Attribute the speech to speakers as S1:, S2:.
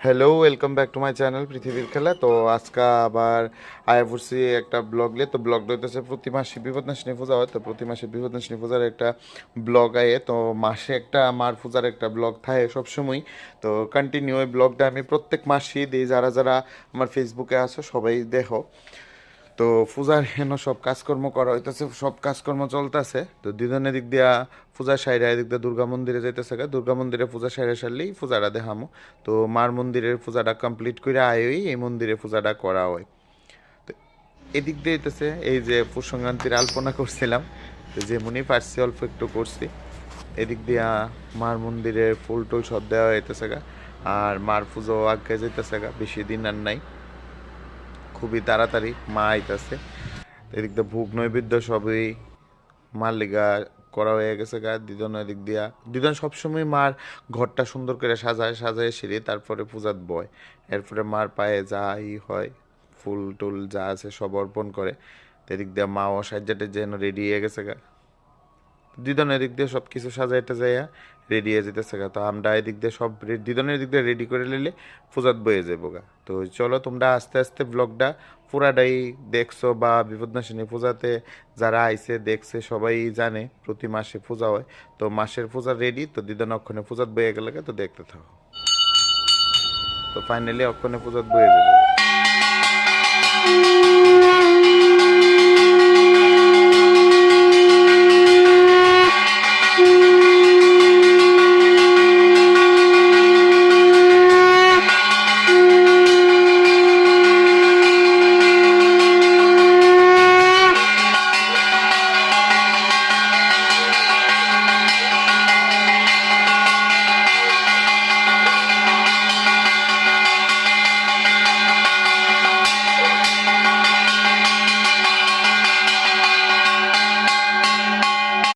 S1: Hello, welcome back to my channel পৃথিবীর খেলা। তো আজকে আবার আয়া পড়ছি একটা ব্লগ নিয়ে। তো ব্লগটা হইতেছে প্রতি মাসে বিপদনাশিনী পূজা হয়। তো প্রতি মাসে বিপদনাশিনী পূজার একটা ব্লগ আয়ে। তো মাসে একটা মার পূজার একটা ব্লগ থাকে সবসময়। তো কন্টিনিউ ওই ব্লগটা আমি প্রত্যেক মাসেই দিই। যারা যারা আমার ফেসবুকে আছো সবাই দেখো। তো পূজার হেন সব কাজকর্ম করা হইতেছে, সব কাজকর্ম চলতেছে। তো দুজনের দিক দিয়া পূজা সাইরা এদিক দিয়ে দুর্গা মন্দিরে যাইতেছে গা। দুর্গা মন্দিরে পূজা সাইরা সারলেই পূজাটা দেখামো। তো মার মন্দিরের পূজাটা কমপ্লিট করে আয়ই এই মন্দিরে পূজাটা করা হয়। তো এদিক দিয়ে হইতেছে এই যে পৌষ সংক্রান্তির আলপনা করছিলাম, তো যেমনি পারছি অল্প একটু করছি। এদিক দিয়া মার মন্দিরে ফুল টুল সব দেওয়া হইতেছে গা। আর মার পুজো আগে যাইতেছে গা, বেশি দিন আর নাই, খুবই তাড়াতাড়ি মা আইতাছে। এদিক দিয়ে ভোগ নৈবেদ্য সবই মার লিগা করা হয়ে গেছে গা। দিদন এদিক দিয়া দিদন সবসময় মার ঘরটা সুন্দর করে সাজায় সাজায় সেরে তারপরে পূজাত বয়। এরপরে মার পায়ে যা হয় ফুল টুল যা আছে সব অর্পণ করে। তো এদিক দিয়ে মাও সাজ্জাটে যেন রেডি হয়ে গেছে গা। দিদনের দিক দিয়ে সব কিছু সাজাইতে যাইয়া রেডি হয়ে যেতেছে গা। তো আমরা এদিক দিয়ে সব দিদনের দিক দিয়ে রেডি করে নিলে পূজাত বয়ে যাবো গা। তো চলো তোমরা আস্তে আস্তে ব্লগটা পুরাটাই দেখছো, বা বিপদনাশিনী পূজাতে যারা আইছে দেখছে সবাই জানে প্রতি মাসে পূজা হয়। তো মাসের পূজা রেডি, তো দিদন অক্ষণে পূজাত বয়ে গেলে তো দেখতে থাকো। তো ফাইনালি অক্ষণে পূজাত বয়ে যাবো।